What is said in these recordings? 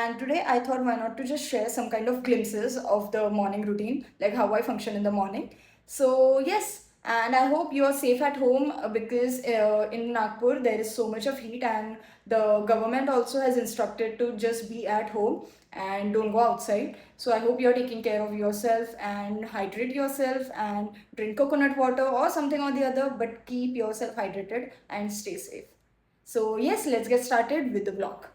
And today I thought why not to just share some kind of glimpses of the morning routine, like how I function in the morning. So, yes, and I hope you are safe at home because in Nagpur there is so much of heat, and the government also has instructed to just be at home and don't go outside. So, I hope you're taking care of yourself and hydrate yourself and drink coconut water or something or the other, but keep yourself hydrated and stay safe. So, yes, let's get started with the vlog.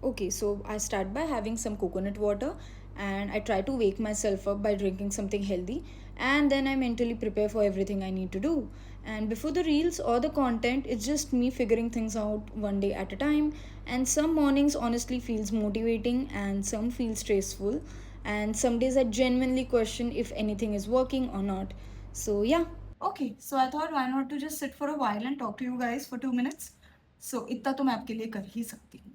Okay, so I start by having some coconut water and I try to wake myself up by drinking something healthy, and then I mentally prepare for everything I need to do. And before the reels or the content, it's just me figuring things out one day at a time. And some mornings honestly feels motivating and some feel stressful, and some days I genuinely question if anything is working or not. So yeah. Okay, so I thought why not to just sit for a while and talk to you guys for 2 minutes. So इतना तो मैं आपके लिए कर ही सकती हूँ.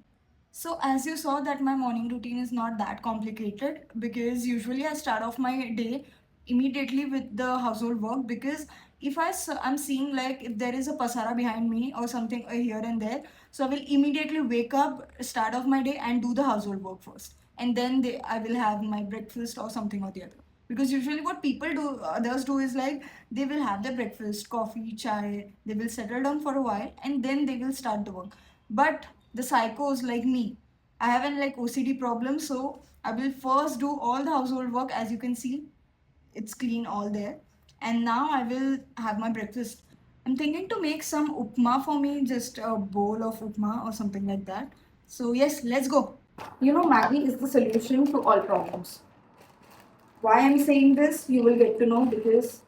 So as you saw that my morning routine is not that complicated because usually I start off my day immediately with the household work, because if I'm seeing like if there is a pasara behind me or something here and there, so I will immediately wake up, start off my day and do the household work first, and then I will have my breakfast or something or the other. Because usually what people do, others do, is like they will have their breakfast, coffee, chai, they will settle down for a while and then they will start the work. But the psychos like me, I have an like OCD problem, so I will first do all the household work. As you can see, it's clean all there, and now I will have my breakfast. I'm thinking to make some upma for me, just a bowl of upma or something like that. So yes, let's go. You know, Maggie is the solution to all problems. Why I'm saying this, you will get to know, because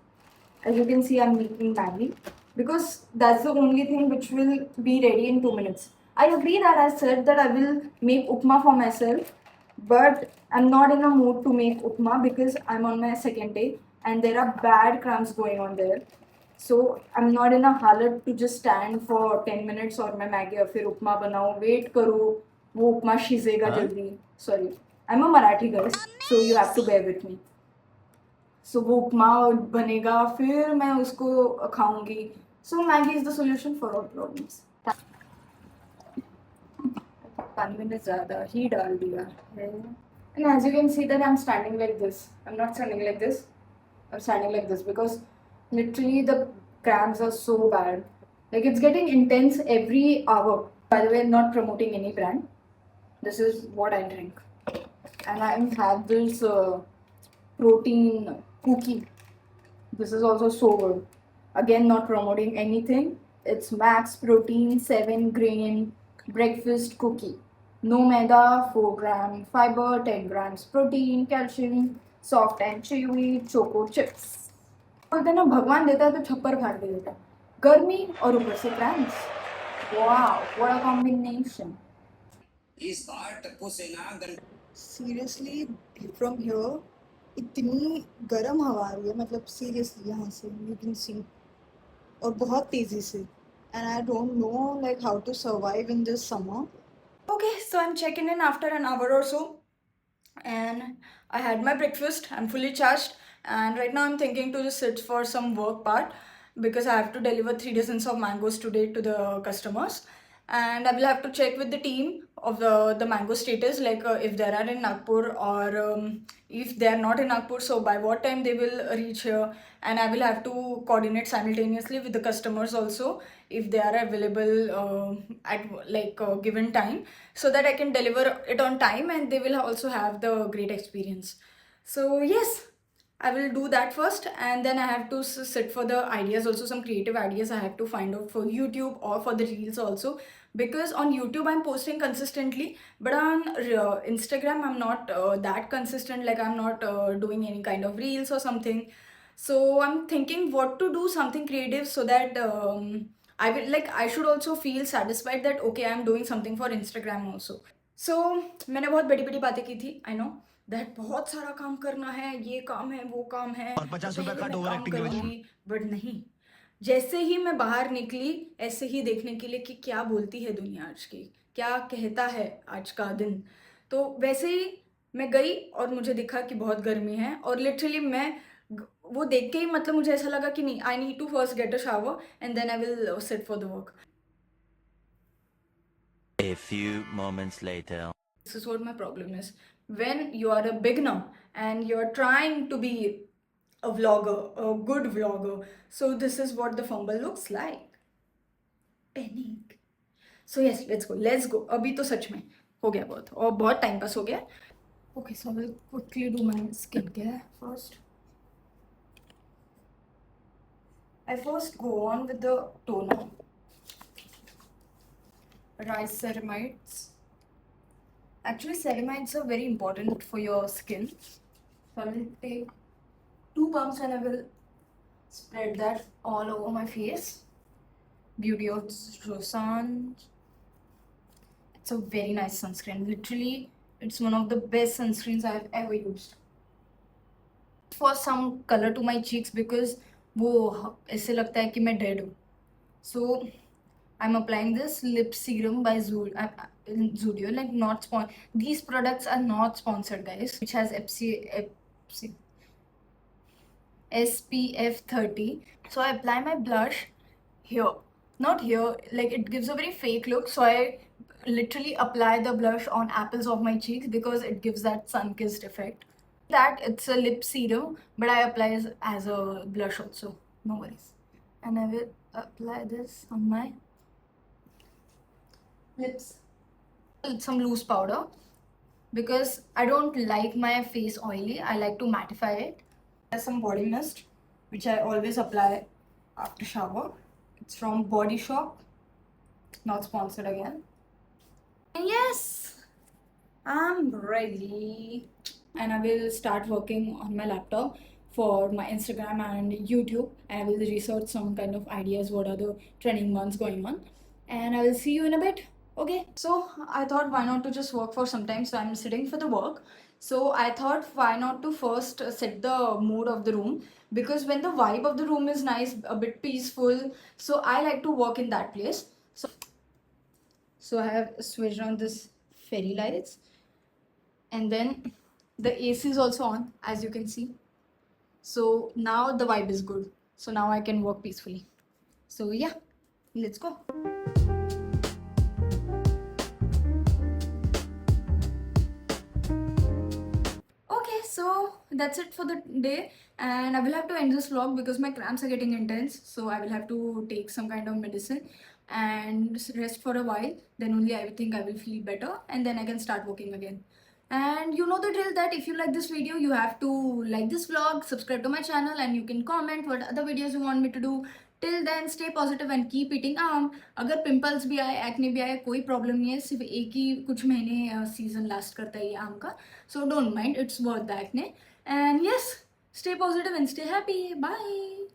as you can see, I'm making Maggie because that's the only thing which will be ready in 2 minutes. I agree that I said that I will make upma for myself, but I'm not in a mood to make upma because I'm on my second day and there are bad crumbs going on there. So I'm not in a halat to just stand for 10 minutes और मैं Maggi और फिर उपमा बनाऊँ, wait करूँ, वो उपमा शिजेगा जल्दी. Sorry, I'm a Marathi girl, so you have to bear with me. सो वो उपमा बनेगा, फिर मैं उसको खाऊंगी. So Maggi is the solution for all problems. पानी मैंने ज़्यादा ही डाल दिया है. And as you can see that I'm standing like this. I'm not standing like this. I'm standing like this because literally the cramps are so bad. Like it's getting intense every hour. By the way, I'm not promoting any brand. This is what I drink. And I have this protein cookie. This is also so good. Again, not promoting anything. It's max protein 7 grain breakfast cookie. No maida, 4 gram fiber, 10 grams protein, calcium, soft and chewy, choco chips. बोलते हैं ना, भगवान देता है तो छप्पर फाड़ के देता है. गर्मी और ऊपर से cramps. Wow, what a combination. इस बार टप्पू सेना सीरियसली फ्रॉम हियर इतनी गर्म हवा आ रही है, मतलब सीरियसली यहाँ से यू कैन सी, और बहुत तेज़ी से. And I don't know like how to survive in this summer. Okay, so I'm checking in after an hour or so, and I had my breakfast. I'm fully charged, and right now I'm thinking to just sit for some work part because I have to deliver 3 dozens of mangoes today to the customers, and I will have to check with the team of the mango status, like if they are in Nagpur or if they are not in Nagpur, so by what time they will reach here, and I will have to coordinate simultaneously with the customers also if they are available at like given time, so that I can deliver it on time and they will also have the great experience. So yes, I will do that first, and then I have to sit for the ideas also, some creative ideas I have to find out for YouTube or for the reels also, because on YouTube I'm posting consistently, but on Instagram I'm not that consistent, like I'm not doing any kind of reels or something. So I'm thinking what to do something creative so that I will, like, I should also feel satisfied that okay, I'm doing something for Instagram also. So मैंने बहुत बड़ी बड़ी बातें की थी, I know that बहुत सारा काम करना है, ये काम है, वो काम है और 50 रुपए का ओवर एक्टिंग करूंगी, बट नहीं. जैसे ही मैं बाहर निकली, ऐसे ही देखने के लिए कि क्या बोलती है दुनिया आज की, क्या कहता है आज का दिन, तो वैसे ही मैं गई और मुझे दिखा कि बहुत गर्मी है, और लिटरली मैं वो देख के ही, मतलब मुझे ऐसा लगा कि नहीं, I need to first get a shower and then I will sit for the work. A few moments later. This is what my problem is. When you are a beginner and you're trying to be a vlogger, a good vlogger, so this is what the fumble looks like. Panic. So yes, let's go. अभी तो सच में हो गया बहुत, और बहुत time pass हो गया. Okay, so I will quickly do my skincare first. I first go on with the toner. Rice ceramides. Actually, ceramides are very important for your skin. So I will take 2 pumps and I will spread that all over my face. Beauty of Rosan. It's a very nice sunscreen. Literally, it's one of the best sunscreens I've ever used. For some color to my cheeks because वो ऐसे लगता है कि मैं dead हूँ. So I'm applying this lip serum by Zudio. Like not these products are not sponsored, guys. Which has SPF 30. So I apply my blush here, not here. Like it gives a very fake look. So I literally apply the blush on apples of my cheeks because it gives that sun-kissed effect. That it's a lip serum, but I apply as a blush also. No worries. And I will apply this on my lips. Some loose powder because I don't like my face oily. I like to mattify it. There's some body mist which I always apply after shower. It's from Body Shop. Not sponsored again. And yes, I'm ready. And I will start working on my laptop for my Instagram and YouTube. And I will research some kind of ideas, what are the trending ones going on. And I will see you in a bit. Okay, so I thought why not to just work for some time. So I'm sitting for the work. So I thought why not to first set the mood of the room, because when the vibe of the room is nice, a bit peaceful, so I like to work in that place. So I have switched on this fairy lights, and then the AC is also on, as you can see. So now the vibe is good. So now I can work peacefully. So yeah, let's go. Okay, so that's it for the day, and I will have to end this vlog because my cramps are getting intense. So I will have to take some kind of medicine and rest for a while. Then only I think I will feel better, and then I can start working again. And you know the drill, that if you like this video, you have to like this vlog, subscribe to my channel, and you can comment what other videos you want me to do. Till then, stay positive and keep eating आम. अगर pimples भी आए, acne भी आए, कोई problem नहीं है. सिर्फ एक ही कुछ महीने सीजन लास्ट करता है ये आम का. So don't mind, it's worth the acne. And yes, stay positive and stay happy. Bye.